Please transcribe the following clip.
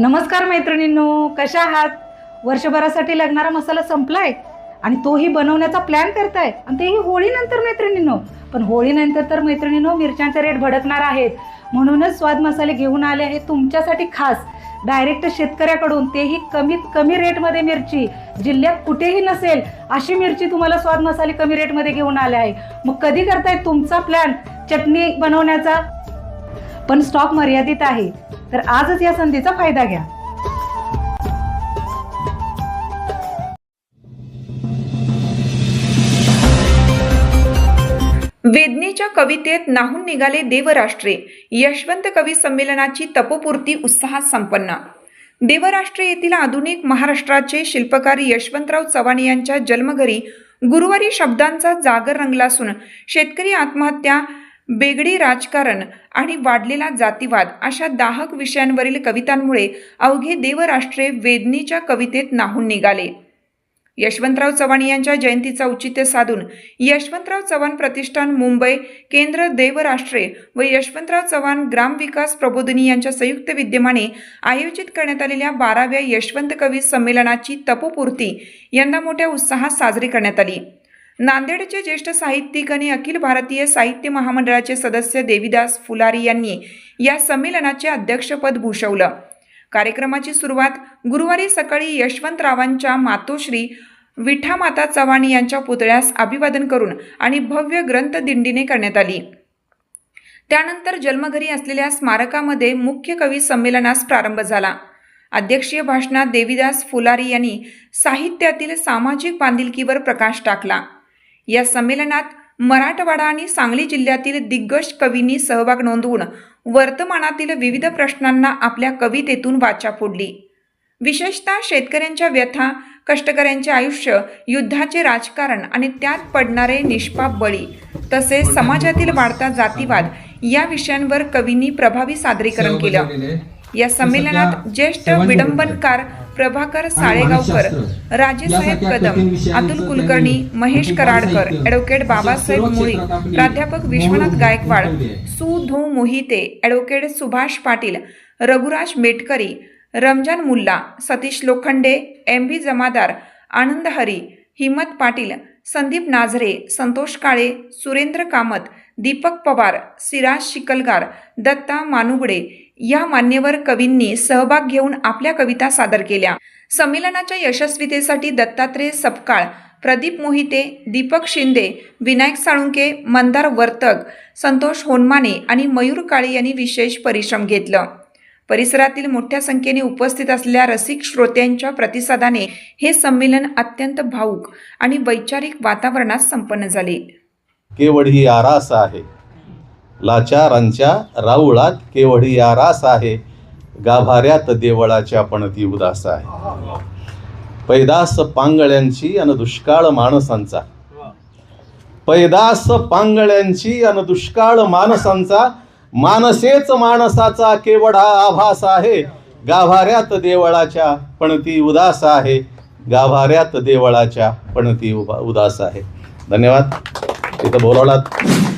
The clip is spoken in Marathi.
नमस्कार मैत्रिणींनो, कशा आहात? वर्षभरासाठी लागणारा मसाला संपलाय आणि तोही बनवण्याचा प्लॅन करताय आणि तेही होळीनंतर मैत्रिणींनो. पण होळीनंतर तर मैत्रिणींनो मिरच्यांचे रेट भडकणार आहेत. म्हणूनच स्वाद मसाले घेऊन आले आहे तुमच्यासाठी खास, डायरेक्ट शेतकऱ्याकडून, तेही कमीत कमी रेटमध्ये. मिरची जिल्ह्यात कुठेही नसेल अशी मिरची तुम्हाला स्वाद मसाले कमी रेटमध्ये घेऊन आले आहे. मग कधी करताय तुमचा प्लॅन चटणी बनवण्याचा? पण स्टॉक मर्यादित आहे, तर आजच या संधीचा फायदा घ्या. वेदनेच्या कवितेत नाहून निघाले देवराष्ट्रे. यशवंत कवी संमेलनाची तपोपूर्ती उत्साहात संपन्न. देवराष्ट्रे येथील आधुनिक महाराष्ट्राचे शिल्पकार यशवंतराव चव्हाण यांच्या जन्मघरी गुरुवारी शब्दांचा जागर रंगला असून शेतकरी आत्महत्या, बेगडी राजकारण आणि वाढलेला जातीवाद अशा दाहक विषयांवरील कवितांमुळे अवघे देवराष्ट्रे वेदनेच्या कवितेत नाहून निघाले. यशवंतराव चव्हाण यांच्या जयंतीचा औचित्य साधून यशवंतराव चव्हाण प्रतिष्ठान मुंबई केंद्र देवराष्ट्रे व यशवंतराव चव्हाण ग्रामविकास प्रबोधिनी यांच्या संयुक्त विद्यमाने आयोजित करण्यात आलेल्या 12व्या यशवंत कवी संमेलनाची तपोपूर्ती यंदा मोठ्या उत्साहात साजरी करण्यात आली. नांदेडचे ज्येष्ठ साहित्यिक आणि अखिल भारतीय साहित्य महामंडळाचे सदस्य देविदास फुलारी यांनी या संमेलनाचे अध्यक्षपद भूषवलं. कार्यक्रमाची सुरुवात गुरुवारी सकाळी यशवंतरावांच्या मातोश्री विठामाता चव्हाण यांच्या पुतळ्यास अभिवादन करून आणि भव्य ग्रंथ दिंडीने करण्यात आली. त्यानंतर जन्मघरी असलेल्या स्मारकामध्ये मुख्य कवी संमेलनास प्रारंभ झाला. अध्यक्षीय भाषणात देविदास फुलारी यांनी साहित्यातील सामाजिक बांधिलकीवर प्रकाश टाकला. या संमेलनात मराठवाडा आणि सांगली जिल्ह्यातील दिग्गज कवींनी सहभाग नोंदवून वर्तमानातील विविध प्रश्नांना आपल्या कवितेतून वाचा फोडली. विशेषतः शेतकऱ्यांच्या व्यथा, कष्टकऱ्यांचे आयुष्य, युद्धाचे राजकारण आणि त्यात पडणारे निष्पाप बळी, तसेच समाजातील वाढता जातीवाद या विषयांवर कवींनी प्रभावी सादरीकरण केलं. या संमेलनात ज्येष्ठ विडंबनकार प्रभाकर साळेगावकर, राजेसाहेब कदम, अतुल कुलकर्णी, महेश कराडकर, ॲडव्होकेट बाबासाहेब मुळी, प्राध्यापक विश्वनाथ गायकवाड, सु.धो. Mohite, advocate Subhash Patil, Raghuraj Metkari, Ramzan Mulla, Satish Lokhande, MB. जमादार, आनंद हरी, हिम्मत पाटील, संदीप नाझरे, संतोष काळे, सुरेंद्र कामत, दीपक पवार, सिराज शिकलगार, दत्ता मानुगडे या मान्यवर कवींनी सहभाग घेऊन आपल्या कविता सादर केल्या. संमेलनाच्या यशस्वीतेसाठी दत्तात्रय सपकाळ, प्रदीप मोहिते, दीपक शिंदे, विनायक साळुंके, मंदार वर्तक, संतोष होनमाने आणि मयूर काळे यांनी विशेष परिश्रम घेतलं. परिसरातील मोठ्या संख्येने उपस्थित असलेल्या रसिक श्रोत्यांच्या प्रतिसादाने हे संमेलन अत्यंत भावुक आणि वैचारिक वातावरणात संपन्न झाले. केवढी आरास आहे लाचारांच्या राऊळात, केवढी आरास आहे गाभाऱ्यात देवळाच्या पणती उदास आहे. पैदास पांगळ्यांची अन दुष्काळ माणसांचा, पैदास पांगळ्यांची अन दुष्काळ माणसांचा, मानसेच माणसाचा केवढा आभास आहे गाभाऱ्यात देवळाच्या पणती उदास आहे, गाभाऱ्यात देवळाच्या पणती उदास आहे. धन्यवाद. इथं बोलावलात.